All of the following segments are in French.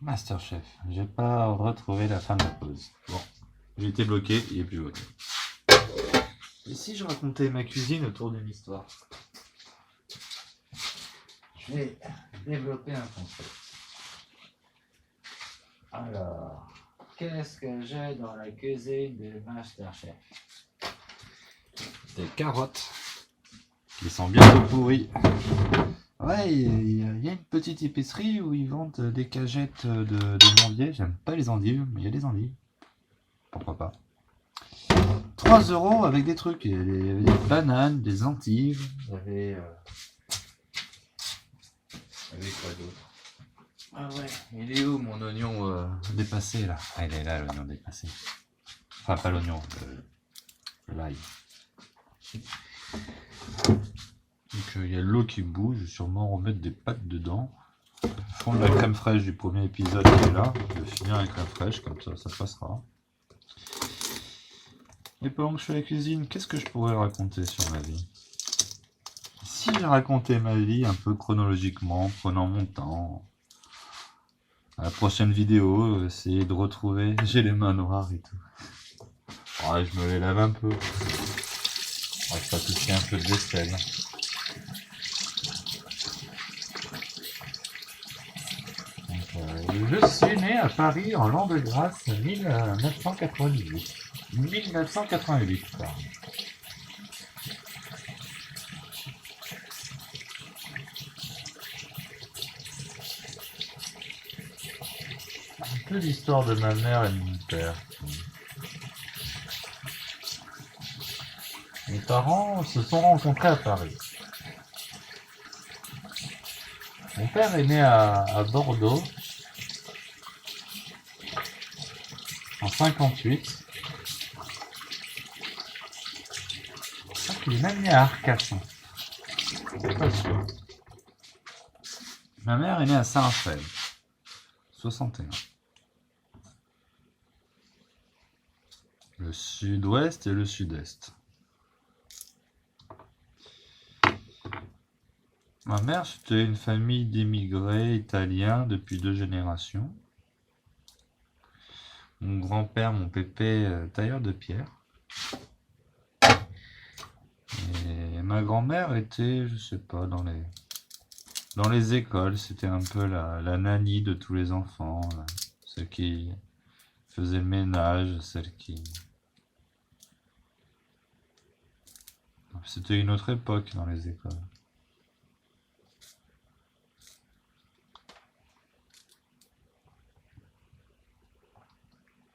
Masterchef. J'ai pas retrouvé la fin de la pause. Bon, j'ai été bloqué, il est plus bloqué. Et si je racontais ma cuisine autour d'une histoire? Je vais développer un concept. Alors, qu'est-ce que j'ai dans la cuisine de Masterchef? Des carottes qui sont bientôt pourries. Ouais, il y a une petite épicerie où ils vendent des cagettes d'endives. J'aime pas les endives, mais il y a des endives. Pourquoi pas? 3 € avec des trucs. Il y avait des bananes, des endives. Il y avait quoi d'autre? Ah ouais, il est où mon oignon dépassé là? Ah, il est là l'oignon dépassé. Enfin, pas l'oignon, l'ail. Donc il y a l'eau qui bouge, je vais sûrement remettre des pâtes dedans. Fond de la crème fraîche du premier épisode qui est là. Je vais finir avec la fraîche, comme ça passera. Et pendant que je fais la cuisine, qu'est-ce que je pourrais raconter sur ma vie? Si j'ai raconté ma vie un peu chronologiquement, prenant mon temps, à la prochaine vidéo, essayer de retrouver. J'ai les mains noires et tout. Ouais, je me les lave un peu. Ouais, je vais toucher un peu de vaisselle. Donc, je suis né à Paris en l'an de grâce 1998. 1988, pardon. Un peu l'histoire de ma mère et de mon père. Mes parents se sont rencontrés à Paris. Mon père est né à Bordeaux en 58. Je crois qu'il est même né à Arcachon. Pas sûr. Ma mère est née à Saint-Raphaël, 61. Le sud-ouest et le sud-est. Ma mère, c'était une famille d'immigrés italiens depuis 2 générations. Mon grand-père, mon pépé, tailleur de pierre. Et ma grand-mère était, je sais pas, dans les écoles. C'était un peu la nanny de tous les enfants. Celle qui faisait le ménage, celle qui... C'était une autre époque dans les écoles.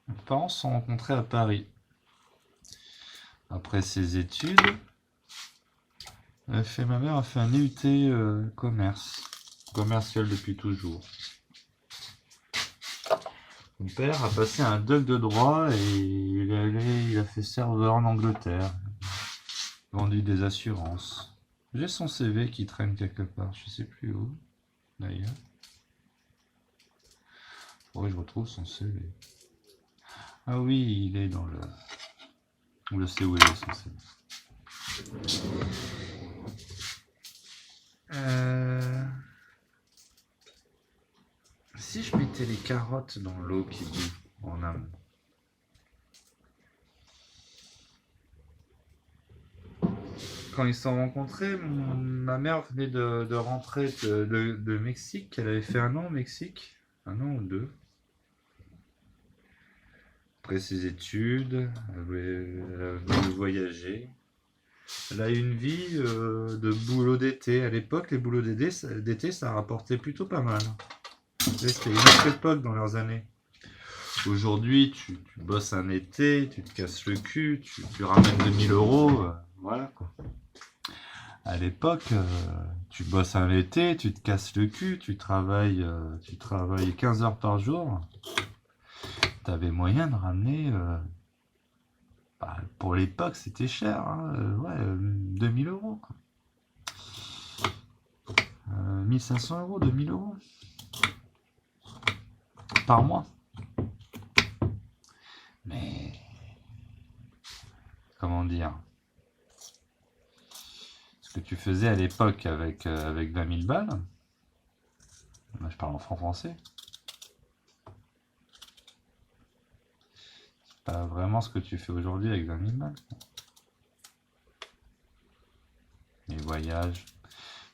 Mes parents se sont rencontrés à Paris. Après ses études, ma mère a fait un IUT commerce, commercial depuis toujours. Mon père a passé un doc de droit et il a fait serveur en Angleterre, vendu des assurances. J'ai son CV qui traîne quelque part, je sais plus où d'ailleurs. Faudrait que je retrouve son CV. Ah oui, il est dans le... On le sait où il est son CV. Si je mettais les carottes dans l'eau qui bout en amont. Quand ils se sont rencontrés, ma mère venait de rentrer de Mexique. Elle avait fait 1 an au Mexique, 1 an ou 2. Après ses études, elle voulait voyager. Elle a eu une vie de boulot d'été. À l'époque, les boulots d'été, ça rapportait plutôt pas mal. C'était une autre époque dans leurs années. Aujourd'hui, tu bosses un été, tu te casses le cul, tu ramènes 2 000 €, voilà quoi. À l'époque, tu bosses un été, tu te casses le cul, tu travailles 15 heures par jour. Tu avais moyen de ramener, pour l'époque c'était cher, hein, 2 000 €. Quoi. 1 500 €, 2 000 € par mois. Mais comment dire? Ce que tu faisais à l'époque avec 20 000 balles, moi je parle en franc français, pas vraiment ce que tu fais aujourd'hui avec 20 000 balles. Les voyages.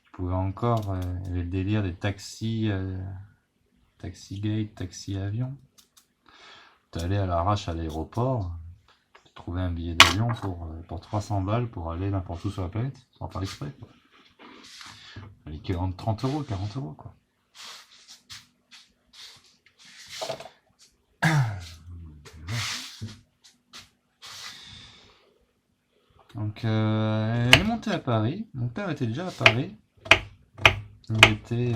Tu pouvais encore les délires des taxis, taxi gate, taxi avion. T'allais à l'arrache à l'aéroport, tu trouvais un billet d'avion pour 300 balles pour aller n'importe où sur la planète, sans faire exprès. L'équivalent de 30 euros, 40 euros quoi. Donc elle est montée à Paris. Mon père était déjà à Paris. Il était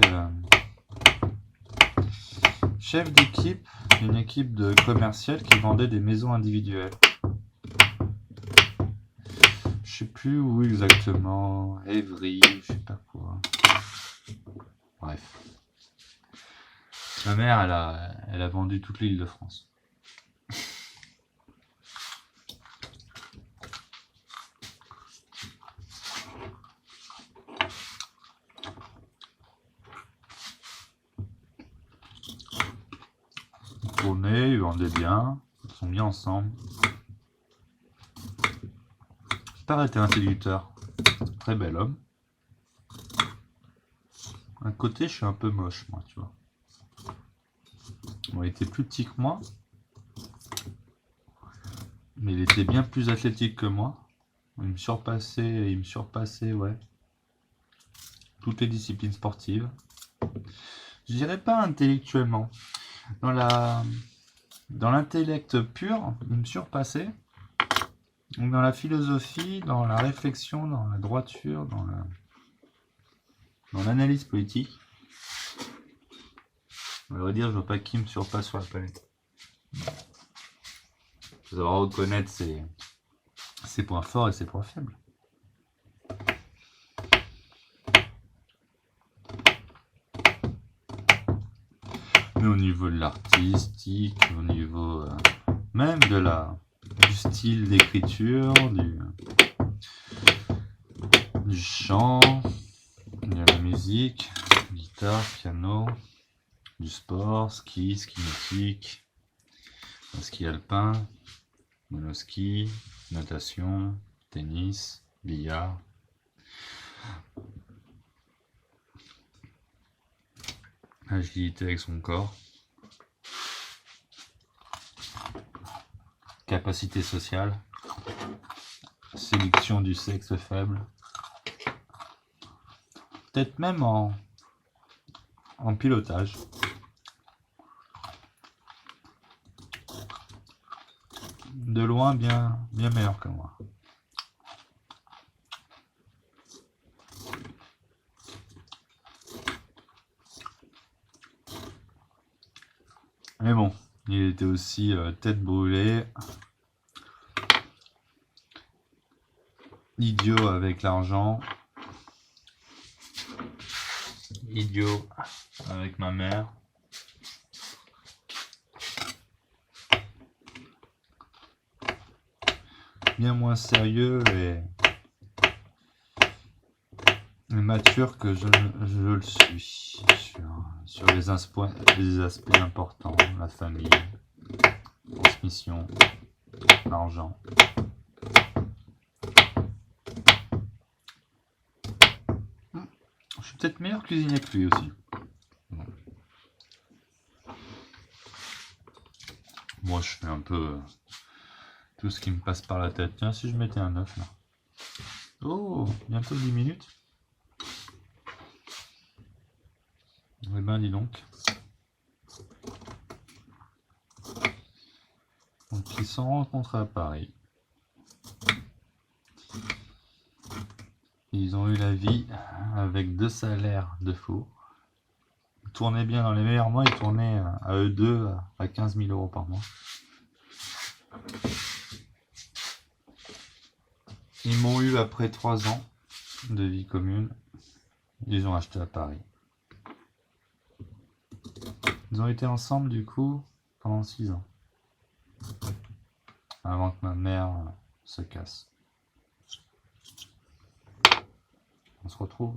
chef d'équipe d'une équipe de commercial qui vendait des maisons individuelles. Je sais plus où exactement, Évry, je sais pas quoi. Bref. Ma mère, elle a vendu toute l'île de France. Ils tournaient, ils vendaient bien, ils sont bien ensemble. Mon père était un séducteur, très bel homme. D'un côté, je suis un peu moche, moi, tu vois. Bon, il était plus petit que moi, mais il était bien plus athlétique que moi. Il me surpassait, ouais. Toutes les disciplines sportives. Je dirais pas intellectuellement. Dans l'intellect pur, il me surpassait. Donc dans la philosophie, dans la réflexion, dans la droiture, dans l'analyse politique, on va dire, je vois pas qui me surpasse sur la planète. Il faut savoir reconnaître ses points forts et ses points faibles. Mais au niveau de l'artistique, au niveau même du style d'écriture, du chant, de la musique, guitare, piano, du sport, ski nautique, ski alpin, monoski, natation, tennis, billard. Agilité avec son corps. Capacité sociale. Sélection du sexe faible. Peut-être même en pilotage. De loin, bien meilleur que moi. Mais bon, il était aussi tête brûlée, idiot avec l'argent, idiot avec ma mère. Bien moins sérieux et mature que je le suis sur les aspects importants, la famille, la transmission, l'argent. Je suis peut-être meilleur cuisinier que lui aussi. Bon. Moi je fais un peu tout ce qui me passe par la tête. Tiens, si je mettais un œuf là. Oh, bientôt 10 minutes. Eh ben dis donc. Donc ils se sont rencontrés à Paris. Ils ont eu la vie avec 2 salaires de fou. Ils tournaient bien dans les meilleurs mois, ils tournaient à eux deux à 15 000 euros par mois. Ils m'ont eu après 3 ans de vie commune. Ils ont acheté à Paris. Ils ont été ensemble du coup pendant 6 ans. Avant que ma mère se casse. On se retrouve